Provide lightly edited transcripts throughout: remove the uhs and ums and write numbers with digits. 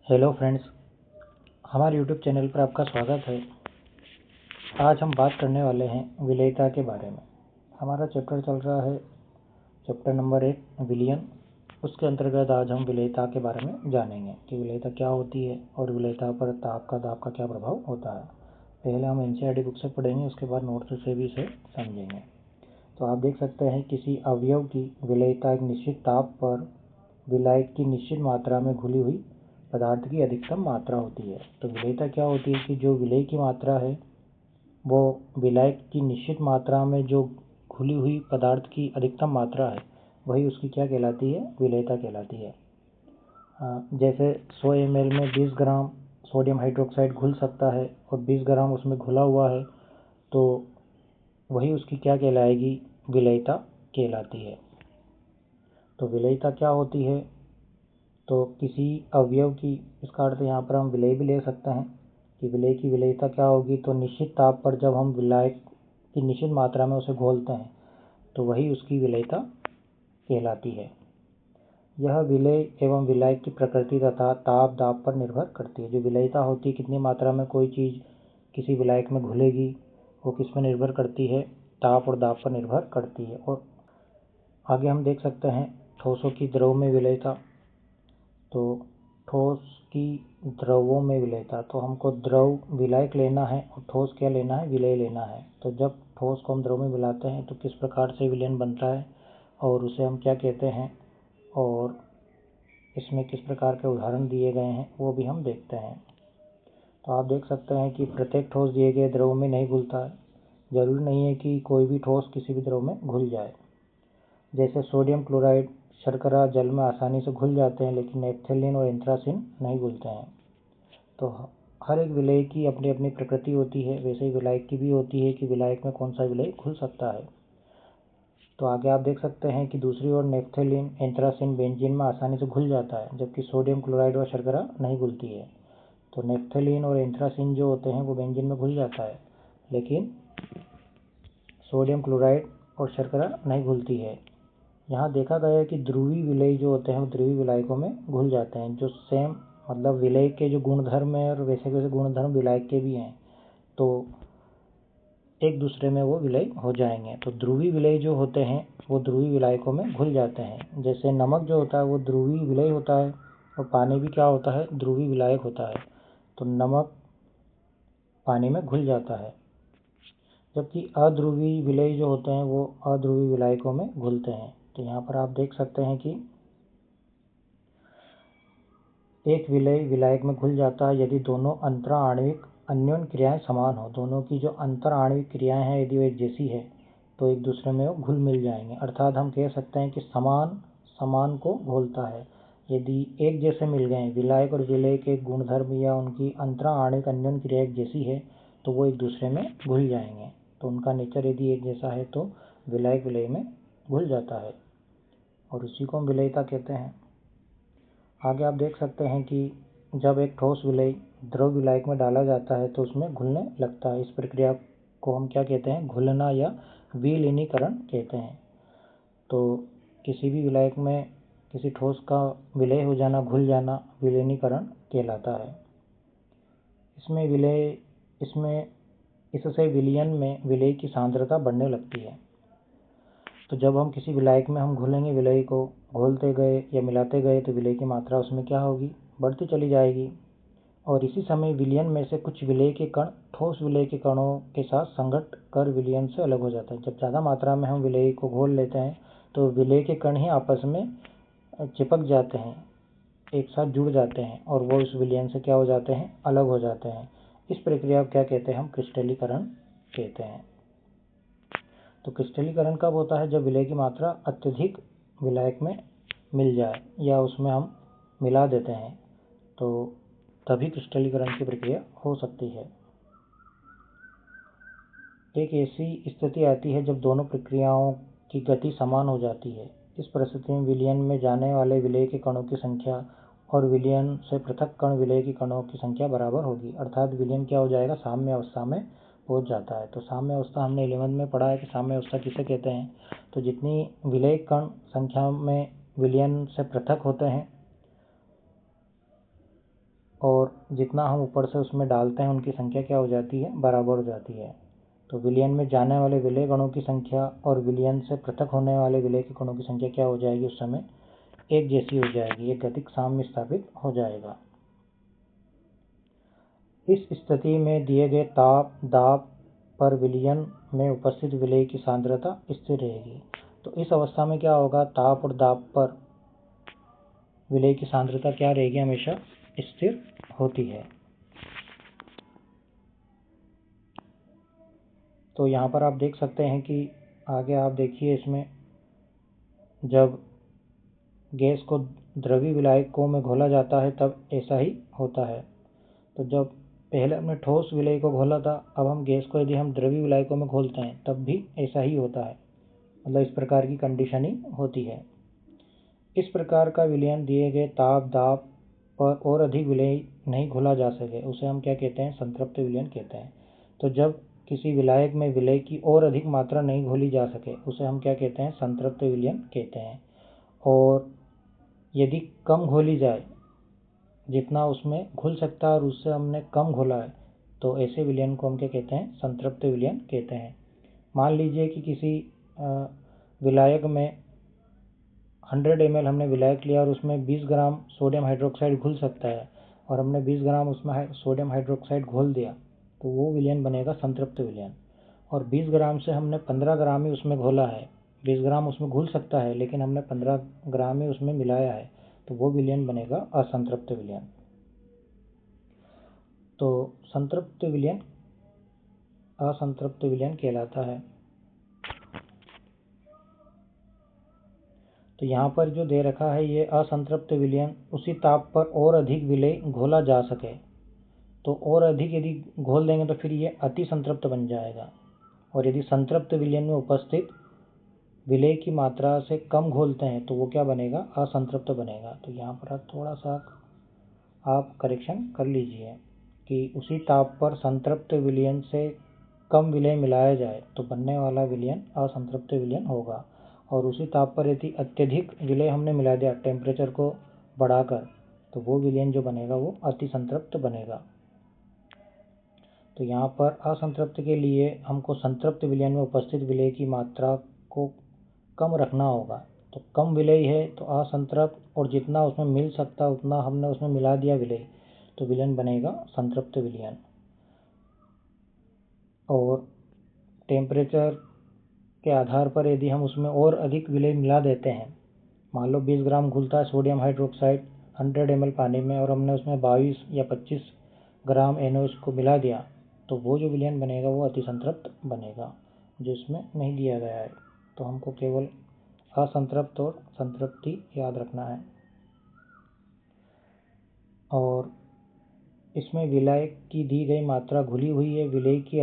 Hello friends, हमारे YouTube channel पर आपका स्वागत है। आज हम बात करने वाले हैं विलेयता के बारे में। हमारा चैप्टर चल रहा है चैप्टर नंबर 1 विलियन। उसके अंतर्गत आज हम विलेयता के बारे में जानेंगे कि विलेयता क्या होती है और विलेयता पर ताप का दाब का क्या प्रभाव होता है। पहले हम एनसीईआरटी बुक से पढ़ेंगे, उसके बाद नोट्स से भी इसे समझेंगे। तो आप देख सकते हैं किसी अवयव की विलेयता एक निश्चित ताप पर विलायक की निश्चित मात्रा में घुली हुई पदार्थ की अधिकतम मात्रा होती है। तो विलेयता क्या होती है कि जो विलेय की मात्रा है वो विलायक की निश्चित मात्रा में जो घुली हुई पदार्थ की अधिकतम मात्रा है वही उसकी क्या कहलाती है, विलेयता कहलाती है। जैसे 100 ml में 20 ग्राम सोडियम हाइड्रोक्साइड घुल सकता है और 20 ग्राम उसमें घुला हुआ है, तो वही उसकी क्या कहलाएगी, विलेयता कहलाती है। तो विलेयता क्या होती है, तो किसी अवयव की, इसका अर्थ यहाँ पर हम विलेय भी ले सकते हैं कि विलेय की विलेयता क्या होगी, तो निश्चित ताप पर जब हम विलायक की निश्चित मात्रा में उसे घोलते हैं तो वही उसकी विलेयता कहलाती है। यह विलेय एवं विलायक की प्रकृति तथा ताप दाब पर निर्भर करती है। जो विलेयता होती है, कितनी मात्रा में कोई चीज़ किसी विलायक में घुलेगी, वो किस पर निर्भर करती है, ताप और दाब पर निर्भर करती है। और आगे हम देख सकते हैं ठोसों की द्रव में विलेयता। तो ठोस की द्रवों में विलेयता, तो हमको द्रव विलायक लेना है और ठोस क्या लेना है, विलेय लेना है। तो जब ठोस को हम द्रव में मिलाते हैं तो किस प्रकार से विलयन बनता है और उसे हम क्या कहते हैं, और इसमें किस प्रकार के उदाहरण दिए गए हैं वो भी हम देखते हैं। तो आप देख सकते हैं कि प्रत्येक ठोस दिए गए द्रव में नहीं घुलता है। जरूरी नहीं है कि कोई भी ठोस किसी भी द्रव में घुल जाए। जैसे सोडियम क्लोराइड, शर्करा जल में आसानी से घुल जाते हैं, लेकिन नेपथलीन और एंथ्रासिन नहीं घुलते हैं। तो हर एक विलेय की अपनी अपनी प्रकृति होती है, वैसे ही विलायक की भी होती है कि विलायक में कौन सा विलेय घुल सकता है। तो आगे आप देख सकते हैं कि दूसरी ओर नेपथलीन, एंथ्रासिन बेंजीन में आसानी से घुल जाता है, जबकि सोडियम क्लोराइड व शर्करा नहीं घुलती है। तो नेपथलीन और एंथ्रासिन जो होते हैं वो बेंजीन में घुल जाता है, लेकिन सोडियम क्लोराइड और शर्करा नहीं घुलती है। यहाँ देखा गया है कि ध्रुवीय विलेय जो होते हैं वो ध्रुवीय विलायकों में घुल जाते हैं। जो सेम मतलब विलेय के जो गुणधर्म है और वैसे वैसे गुणधर्म विलायक के भी हैं, तो एक दूसरे में वो विलेय हो जाएंगे। तो ध्रुवीय विलेय जो होते हैं वो ध्रुवीय विलायकों में घुल जाते हैं। जैसे नमक जो होता है वो ध्रुवीय विलेय होता है और पानी भी क्या होता है, ध्रुवीय विलायक होता है। तो नमक पानी में घुल जाता है, जबकि अध्रुवीय विलेय जो होते हैं वो अध्रुवीय विलायकों में घुलते हैं। तो यहाँ पर आप देख सकते हैं कि एक विलेय विलायक में घुल जाता है यदि दोनों अंतरा आणविक अन्योन्य क्रियाएं समान हो। दोनों की जो अंतर आणविक क्रियाएं हैं यदि वो एक जैसी है तो एक दूसरे में वो घुल मिल जाएंगे। अर्थात हम कह सकते हैं कि समान समान को घोलता है। यदि एक जैसे मिल गए विलायक और विलेय के गुणधर्म या उनकी अंतरा आणविक अन्योन्य क्रिया एक जैसी है तो वो एक दूसरे में घुल जाएंगे। तो उनका नेचर यदि एक जैसा है तो विलायक विलेय में घुल जाता है और उसी को हम विलेयता कहते हैं। आगे आप देख सकते हैं कि जब एक ठोस विलेय द्रव विलायक में डाला जाता है तो उसमें घुलने लगता है। इस प्रक्रिया को हम क्या कहते हैं, घुलना या विलीनीकरण कहते हैं। तो किसी भी विलायक में किसी ठोस का विलय हो जाना, घुल जाना, विलीनीकरण कहलाता है। इससे विलयन में विलेय की सांद्रता बढ़ने लगती है। तो जब हम किसी विलायक में हम घुलेंगे, विलेय को घोलते गए या मिलाते गए तो विलेय की मात्रा उसमें क्या होगी, बढ़ती चली जाएगी। और इसी समय विलयन में से कुछ विलेय के कण ठोस विलेय के कणों के साथ संघट कर विलयन से अलग हो जाता है। जब ज़्यादा मात्रा में हम विलेय को घोल लेते हैं तो विलेय के कण ही आपस में चिपक जाते हैं, एक साथ जुड़ जाते हैं और वो इस विलयन से क्या हो जाते हैं, अलग हो जाते हैं। इस प्रक्रिया को क्या कहते हैं, हम क्रिस्टलीकरण कहते हैं। तो क्रिस्टलीकरण कब होता है, जब विलेय की मात्रा अत्यधिक विलायक में मिल जाए या उसमें हम मिला देते हैं, तो तभी क्रिस्टलीकरण की प्रक्रिया हो सकती है। एक ऐसी स्थिति आती है जब दोनों प्रक्रियाओं की गति समान हो जाती है। इस परिस्थिति में विलयन में जाने वाले विलेय के कणों की संख्या और विलयन से पृथक कण विलेय के कणों की संख्या बराबर होगी। अर्थात विलयन क्या हो जाएगा, साम्य अवस्था में पहुंच जाता है। तो साम्य अवस्था हमने 11वीं में पढ़ा है कि साम्य अवस्था किसे कहते हैं। तो जितनी विलेय कण संख्या में विलयन से पृथक होते हैं और जितना हम ऊपर से उसमें डालते हैं उनकी संख्या क्या हो जाती है, बराबर हो जाती है। तो विलयन में जाने वाले विलय कणों की संख्या और विलयन से पृथक होने वाले विलय के कणों की संख्या क्या हो जाएगी, उस समय एक जैसी हो जाएगी, एक गतिक साम्य स्थापित हो जाएगा। इस स्थिति में दिए गए ताप दाब पर विलयन में उपस्थित विलय की सांद्रता स्थिर रहेगी। तो इस अवस्था में क्या होगा, ताप और दाब पर विलय की सांद्रता क्या रहेगी, हमेशा स्थिर होती है। तो यहाँ पर आप देख सकते हैं कि आगे आप देखिए, इसमें जब गैस को द्रवी विलायकों में घोला जाता है तब ऐसा ही होता है। तो जब पहले हमने ठोस विलय को घोला था, अब हम गैस को यदि हम द्रवी विलायकों में घोलते हैं तब भी ऐसा ही होता है, मतलब इस प्रकार की कंडीशनिंग होती है। इस प्रकार का विलयन दिए गए ताप दाब पर और अधिक विलय नहीं घोला जा सके, उसे हम क्या कहते हैं, संतृप्त विलयन कहते हैं। तो जब किसी विलायक में विलय की और अधिक मात्रा नहीं घोली जा सके, उसे हम क्या कहते हैं, संतृप्त विलयन कहते हैं। और यदि कम घोली जाए, जितना उसमें घुल सकता है और उससे हमने कम घोला है, तो ऐसे विलयन को हम क्या कहते हैं, संतृप्त विलयन कहते हैं। मान लीजिए कि किसी विलायक में 100 ml हमने विलायक लिया और उसमें 20 ग्राम सोडियम हाइड्रोक्साइड घुल सकता है, और हमने 20 ग्राम उसमें सोडियम हाइड्रोक्साइड घोल दिया, तो वो विलयन बनेगा संतृप्त विलयन। और 20 ग्राम से हमने 15 ग्राम ही उसमें घोला है, 20 ग्राम उसमें घुल सकता है लेकिन हमने 15 ग्राम ही उसमें मिलाया है, तो वो विलयन बनेगा असंतृप्त विलयन। तो संतृप्त विलयन असंतृप्त विलयन कहलाता है। तो यहाँ पर जो दे रखा है, ये असंतृप्त विलयन उसी ताप पर और अधिक विलय घोला जा सके। तो और अधिक यदि घोल देंगे तो फिर ये अति संतृप्त बन जाएगा, और यदि संतृप्त विलयन में उपस्थित विलय की मात्रा से कम घोलते हैं तो वो क्या बनेगा, असंतृप्त बनेगा। तो यहाँ पर थोड़ा सा आप करेक्शन कर लीजिए कि उसी ताप पर संतृप्त विलयन से कम विलय मिलाया जाए तो बनने वाला विलयन असंतृप्त विलयन होगा, और उसी ताप पर यदि अत्यधिक विलय हमने मिला दिया टेम्परेचर को बढ़ाकर, तो वो विलयन जो बनेगा वो अति संतृप्त बनेगा। तो यहाँ पर असंतृप्त के लिए हमको संतृप्त विलयन में उपस्थित विलय की मात्रा को कम रखना होगा। तो कम विलय है तो असंतृप्त, और जितना उसमें मिल सकता उतना हमने उसमें मिला दिया विलय, तो विलयन बनेगा संतृप्त विलयन। और टेम्परेचर के आधार पर यदि हम उसमें और अधिक विलय मिला देते हैं, मान लो 20 ग्राम घुलता है सोडियम हाइड्रोक्साइड 100 ml पानी में, और हमने उसमें 22 या 25 ग्राम NaOH को मिला दिया, तो वो जो विलयन बनेगा वो अति संतृप्त बनेगा, जो इसमें नहीं दिया गया है। तो हमको केवल असंतृप्त और संतृप्ति याद रखना है। और इसमें विलय की दी गई मात्रा घुली हुई है विलय की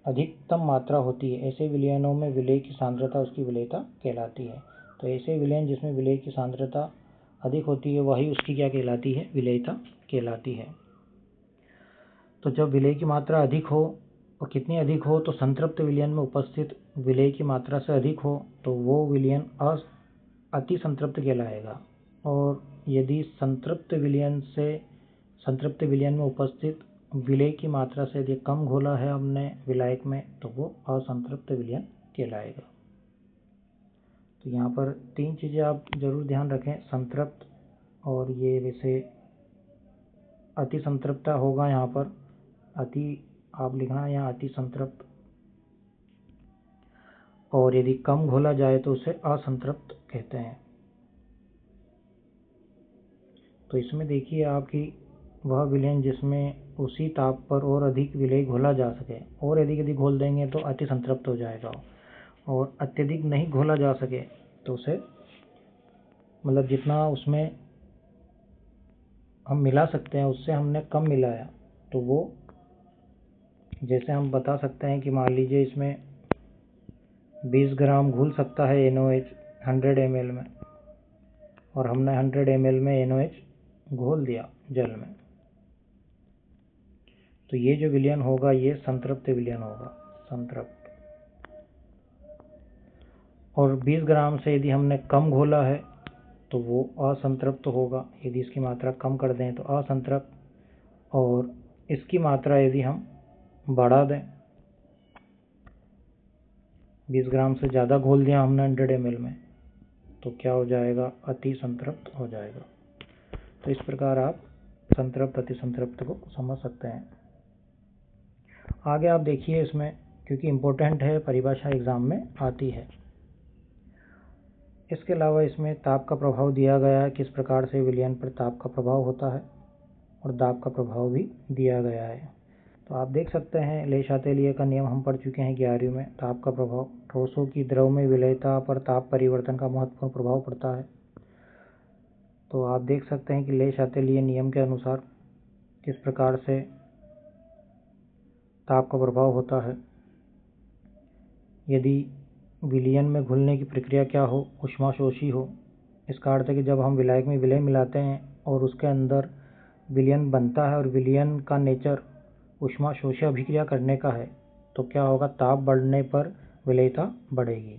अधिकतम मात्रा होती है, ऐसे विलयनों में विलय की सांद्रता उसकी विलयता कहलाती है। तो ऐसे विलयन जिसमें विलय की सांद्रता अधिक होती है वही उसकी क्या कहलाती है, विलयता कहलाती है। तो जब विलय की मात्रा अधिक हो, और कितनी अधिक हो, तो संतृप्त विलयन में उपस्थित विलय की मात्रा से अधिक हो तो वो विलयन अति संतृप्त कहलाएगा। और यदि संतृप्त विलयन में उपस्थित विलय की मात्रा से यदि कम घोला है हमने विलायक में, तो वो असंतृप्त विलयन कहलाएगा। तो यहाँ पर 3 चीज़ें आप जरूर ध्यान रखें, संतृप्त, और ये वैसे अति संतृप्त होगा, यहाँ पर अति आप लिखना है, यहाँ अति संतृप्त, और यदि कम घोला जाए तो उसे असंतृप्त कहते हैं। तो इसमें देखिए आप कि वह विलयन जिसमें उसी ताप पर और अधिक विलय घोला जा सके, और अधिक यदि घोल देंगे तो अति संतृप्त हो जाएगा, और अत्यधिक नहीं घोला जा सके तो उसे, मतलब जितना उसमें हम मिला सकते हैं उससे हमने कम मिलाया, तो वो, जैसे हम बता सकते हैं कि मान लीजिए इसमें 20 ग्राम घुल सकता है NaOH 100 ml में, और हमने 100 ml में NaOH घोल दिया जल में, तो ये जो विलयन होगा ये संतृप्त विलयन होगा, संतृप्त। और 20 ग्राम से यदि हमने कम घोला है तो वो असंतृप्त होगा, यदि इसकी मात्रा कम कर दें तो असंतृप्त, और इसकी मात्रा यदि हम बढ़ा दें, 20 ग्राम से ज़्यादा घोल दिया हमने 100 ml में, तो क्या हो जाएगा, अति संतृप्त हो जाएगा। तो इस प्रकार आप संतृप्त अति संतृप्त को समझ सकते हैं। आगे आप देखिए इसमें, क्योंकि इम्पोर्टेंट है, परिभाषा एग्जाम में आती है। इसके अलावा इसमें ताप का प्रभाव दिया गया है, किस प्रकार से विलयन पर ताप का प्रभाव होता है, और दाब का प्रभाव भी दिया गया है। तो आप देख सकते हैं, ले शातेलिए का नियम हम पढ़ चुके हैं 11वीं में। ताप का प्रभाव, ठोसों की द्रव में विलयता पर ताप परिवर्तन का महत्वपूर्ण प्रभाव पड़ता है। तो आप देख सकते हैं कि ले शातेलिए नियम के अनुसार किस प्रकार से ताप का प्रभाव होता है। यदि विलयन में घुलने की प्रक्रिया क्या हो, ऊष्माशोषी हो, इसका अर्थ है कि जब हम विलायक में विलय मिलाते हैं और उसके अंदर विलयन बनता है और विलयन का नेचर ऊष्माशोषी अभिक्रिया करने का है, तो क्या होगा, ताप बढ़ने पर विलयता बढ़ेगी।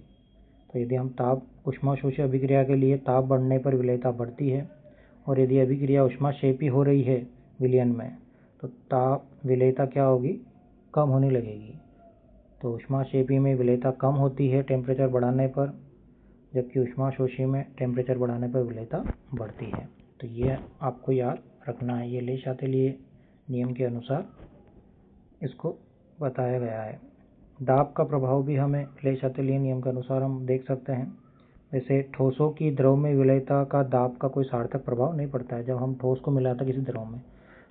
तो यदि हम ताप ऊष्माशोषी अभिक्रिया के लिए ताप बढ़ने पर विलयता बढ़ती है, और यदि अभिक्रिया ऊष्माक्षेपी हो रही है विलयन में, तो ताप विलयता क्या होगी, कम होने लगेगी। तो ऊष्माक्षेपी में विलयता कम होती है टेम्परेचर बढ़ाने पर, जबकि ऊष्माशोषी में टेम्परेचर बढ़ाने पर विलयता बढ़ती है। तो ये आपको याद रखना है, ये ले शातेलिए नियम के अनुसार इसको बताया गया है। दाब का प्रभाव भी हमें ले शातेलिए नियम के अनुसार हम देख सकते हैं। वैसे ठोसों की द्रव में विलयता का दाब का कोई सार्थक प्रभाव नहीं पड़ता है। जब हम ठोस को मिलाते हैं किसी द्रव में,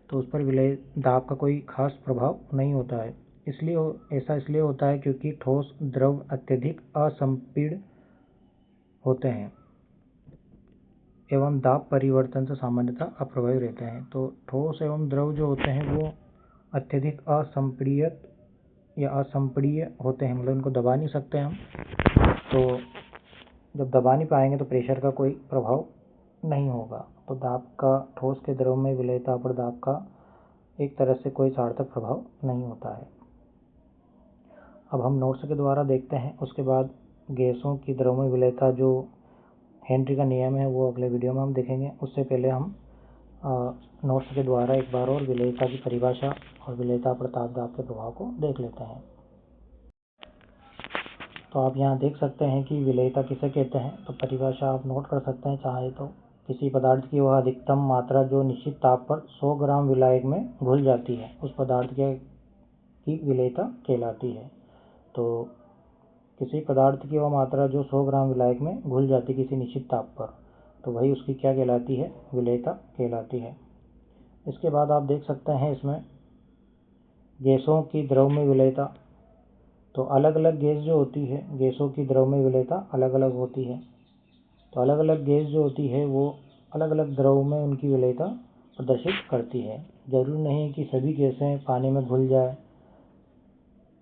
तो उस पर विलय दाब का कोई खास प्रभाव नहीं होता है। इसलिए ऐसा इसलिए होता है क्योंकि ठोस द्रव अत्यधिक असंपीड्य होते हैं एवं दाब परिवर्तन से सामान्यतः अप्रभावी रहते हैं। तो ठोस एवं द्रव जो होते हैं वो अत्यधिक असंपीड्य या असंपीड्य होते हैं, मतलब इनको दबा नहीं सकते हम। तो जब दबा नहीं पाएंगे तो प्रेशर का कोई प्रभाव नहीं होगा। तो दाब का ठोस के द्रव में विलयता पर दाब का एक तरह से कोई सार्थक प्रभाव नहीं होता है। अब हम नोट्स के द्वारा देखते हैं, उसके बाद गैसों की द्रव में विलयता जो हेनरी का नियम है वो अगले वीडियो में हम देखेंगे। उससे पहले हम नोट्स के द्वारा एक बार और विलयता की परिभाषा और विलयता पर ताप दाब के प्रभाव को देख लेते हैं। तो आप यहाँ देख सकते हैं कि विलयता किसे कहते हैं। तो परिभाषा आप नोट कर सकते हैं चाहे तो, किसी पदार्थ की वह अधिकतम मात्रा जो निश्चित ताप पर 100 ग्राम विलायक में घुल जाती है, उस पदार्थ की विलयता कहलाती है। तो किसी पदार्थ की वह मात्रा जो 100 ग्राम विलायक में घुल जाती है किसी निश्चित ताप पर, तो वही उसकी क्या कहलाती है, विलयता कहलाती है। इसके बाद आप देख सकते हैं इसमें गैसों की द्रव में विलयता। तो अलग अलग गैस जो होती है, गैसों की द्रव में विलयता अलग अलग होती है। तो अलग अलग गैस जो होती है वो अलग अलग द्रव में उनकी विलयता प्रदर्शित करती है। जरूरी नहीं कि सभी गैसें पानी में घुल जाए,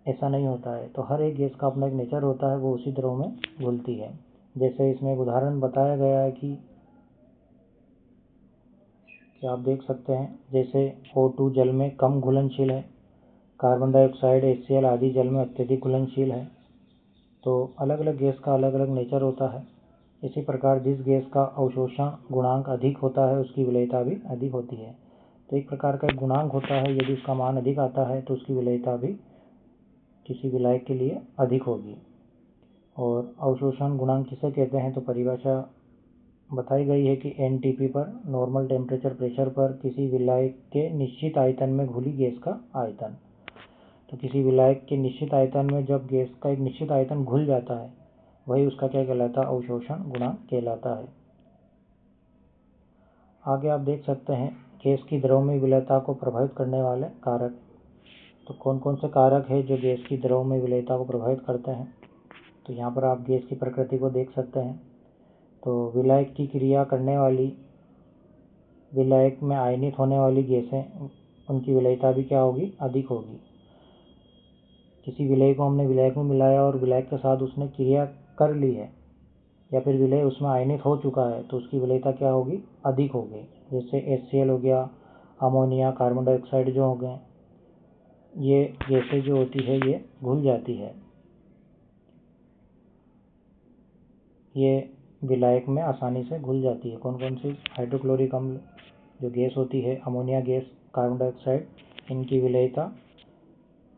ऐसा नहीं होता है। तो हर एक गैस का अपना एक नेचर होता है, वो उसी द्रव में घुलती है। जैसे इसमें एक उदाहरण बताया गया है कि आप देख सकते हैं, जैसे O2 जल में कम घुलनशील है, कार्बन डाइऑक्साइड HCl आदि जल में अत्यधिक घुलनशील है। तो अलग अलग गैस का अलग अलग नेचर होता है। इसी प्रकार जिस गैस का अवशोषण गुणांक अधिक होता है उसकी विलयता भी अधिक होती है। तो एक प्रकार का एक गुणांक होता है, यदि उसका मान अधिक आता है तो उसकी विलयता भी किसी विलायक के लिए अधिक होगी। और अवशोषण गुणांक किसे कहते हैं, तो परिभाषा बताई गई है कि NTP पर, नॉर्मल टेम्परेचर प्रेशर पर, किसी विलायक के निश्चित आयतन में घुली गैस का आयतन। तो किसी विलायक के निश्चित आयतन में जब गैस का एक निश्चित आयतन घुल जाता है, वही उसका क्या कहलाता है, अवशोषण गुणांक कहलाता है। आगे आप देख सकते हैं गैस की द्रव में विलयता को प्रभावित करने वाले कारक। तो कौन कौन से कारक है जो गैस की द्रव में विलयता को प्रभावित करते हैं। तो यहाँ पर आप गैस की प्रकृति को देख सकते हैं। तो विलायक की क्रिया करने वाली, विलायक में आयनित होने वाली गैसें, उनकी विलयता भी क्या होगी, अधिक होगी। किसी विलय को हमने विलायक में मिलाया और विलायक के साथ उसने क्रिया कर ली है, या फिर विलय उसमें आयनित हो चुका है, तो उसकी विलयता क्या होगी, अधिक होगी। जैसे HCl हो गया, अमोनिया, कार्बन डाइऑक्साइड जो हो गए, ये गैसें जो होती है ये घुल जाती है, ये विलायक में आसानी से घुल जाती है। कौन कौन सी, हाइड्रोक्लोरिक अम्ल जो गैस होती है, अमोनिया गैस, कार्बन डाइऑक्साइड, इनकी विलेयता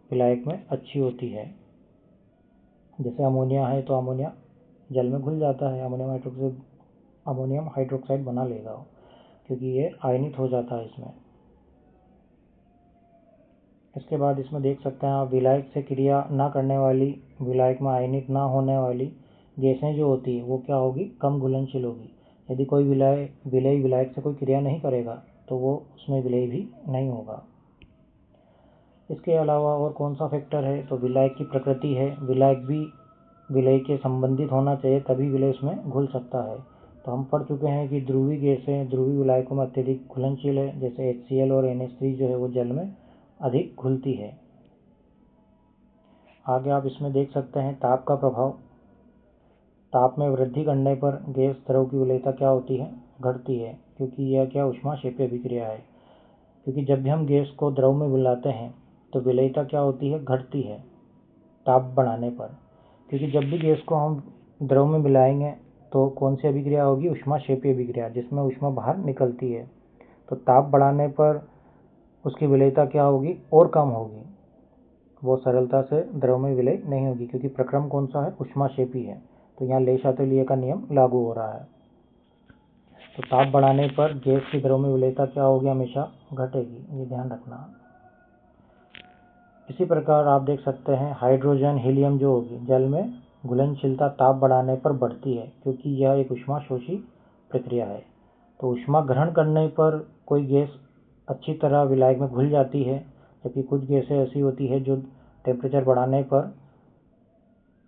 विलायक में अच्छी होती है। जैसे अमोनिया है तो अमोनिया जल में घुल जाता है, अमोनियम हाइड्रोक्साइड बना लेगा क्योंकि ये आयनित हो जाता है इसमें। इसके बाद इसमें देख सकते हैं आप, विलायक से क्रिया ना करने वाली, विलायक में आयनित ना होने वाली गैसें जो होती है वो क्या होगी, कम घुलनशील होगी। यदि कोई विलेय विलायक से कोई क्रिया नहीं करेगा तो वो उसमें विलेय भी नहीं होगा। इसके अलावा और कौन सा फैक्टर है, तो विलायक की प्रकृति है। विलायक भी विलेय के संबंधित होना चाहिए तभी विलेय उसमें घुल सकता है। तो हम पढ़ चुके हैं कि ध्रुवीय गैसें ध्रुवीय विलायकों में अत्यधिक घुलनशील है, जैसे HCl और NH3 जो है वो जल में अधिक घुलती है। आगे आप इसमें देख सकते हैं ताप का प्रभाव। ताप में वृद्धि करने पर गैस द्रव की विलेयता क्या होती है, घटती है, क्योंकि यह क्या ऊष्माक्षेपीय अभिक्रिया है। क्योंकि जब भी हम गैस को द्रव में मिलाते हैं तो विलेयता क्या होती है, घटती है ताप बढ़ाने पर। क्योंकि जब भी गैस को हम द्रव में मिलाएंगे तो कौन सी अभिक्रिया होगी, ऊष्माक्षेपीय अभिक्रिया, जिसमें ऊष्मा बाहर निकलती है। तो ताप बढ़ाने पर उसकी विलेयता क्या होगी, और कम होगी, वो सरलता से द्रव में विलय नहीं होगी, क्योंकि प्रक्रम कौन सा है, ऊष्माक्षेपी है। तो यहाँ ले शातिलिय का नियम लागू हो रहा है। तो ताप बढ़ाने पर गैस की द्रव में विलेयता क्या होगी, हमेशा घटेगी, ये ध्यान रखना। इसी प्रकार आप देख सकते हैं हाइड्रोजन हीलियम जो होगी, जल में घुलनशीलता ताप बढ़ाने पर बढ़ती है, क्योंकि यह एक ऊष्माशोषी प्रक्रिया है। तो ऊष्मा ग्रहण करने पर कोई गैस अच्छी तरह विलायक में घुल जाती है, जबकि कुछ गैसें ऐसी होती है जो टेम्परेचर बढ़ाने पर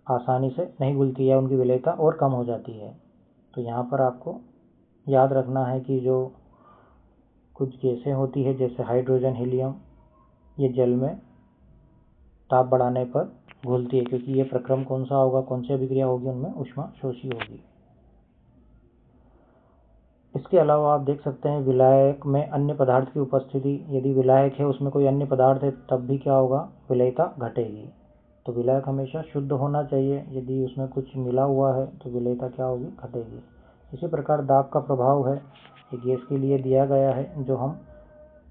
आसानी से नहीं घुलती है, उनकी विलेयता और कम हो जाती है। तो यहाँ पर आपको याद रखना है कि जो कुछ गैसें होती है जैसे हाइड्रोजन हीलियम, ये जल में ताप बढ़ाने पर घुलती है, क्योंकि ये प्रक्रम कौन सा होगा, कौन सी अभिक्रिया होगी, उनमें ऊष्माशोषी होगी। इसके अलावा आप देख सकते हैं विलायक में अन्य पदार्थ की उपस्थिति। यदि विलायक है उसमें कोई अन्य पदार्थ है तब भी क्या होगा, विलेयता घटेगी। तो विलायक हमेशा शुद्ध होना चाहिए, यदि उसमें कुछ मिला हुआ है तो विलेयता क्या होगी, घटेगी। इसी प्रकार दाब का प्रभाव है, ये गैस के लिए दिया गया है, जो हम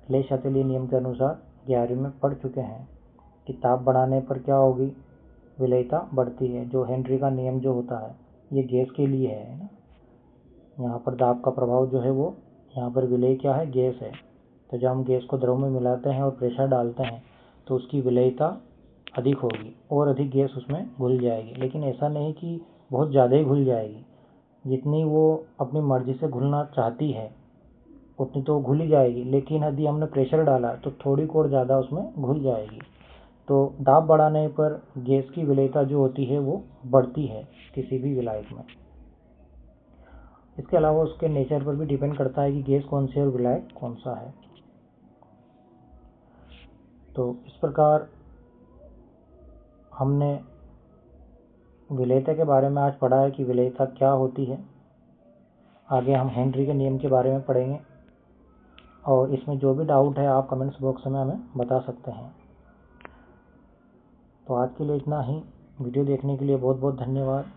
ले शातिलिय नियम के अनुसार 11वीं में पढ़ चुके हैं कि ताप बढ़ाने पर क्या होगी, विलेयता बढ़ती है। जो हेनरी का नियम जो होता है ये गैस के लिए है ना। यहाँ पर दाब का प्रभाव जो है वो, यहाँ पर विलेय क्या है, गैस है। तो जब हम गैस को द्रव में मिलाते हैं और प्रेशर डालते हैं तो उसकी विलेयता अधिक होगी और अधिक गैस उसमें घुल जाएगी। लेकिन ऐसा नहीं कि बहुत ज़्यादा ही घुल जाएगी, जितनी वो अपनी मर्जी से घुलना चाहती है उतनी तो घुल ही जाएगी। लेकिन यदि हमने प्रेशर डाला तो थोड़ी और ज़्यादा उसमें घुल जाएगी। तो दाब बढ़ाने पर गैस की विलेयता जो होती है वो बढ़ती है किसी भी विलायक में। इसके अलावा उसके नेचर पर भी डिपेंड करता है कि गैस कौन सी है और विलायक कौन सा है। तो इस प्रकार हमने विलेयता के बारे में आज पढ़ा है कि विलेयता क्या होती है। आगे हम हेनरी के नियम के बारे में पढ़ेंगे, और इसमें जो भी डाउट है आप कमेंट्स बॉक्स में हमें बता सकते हैं। तो आज के लिए इतना ही। वीडियो देखने के लिए बहुत बहुत धन्यवाद।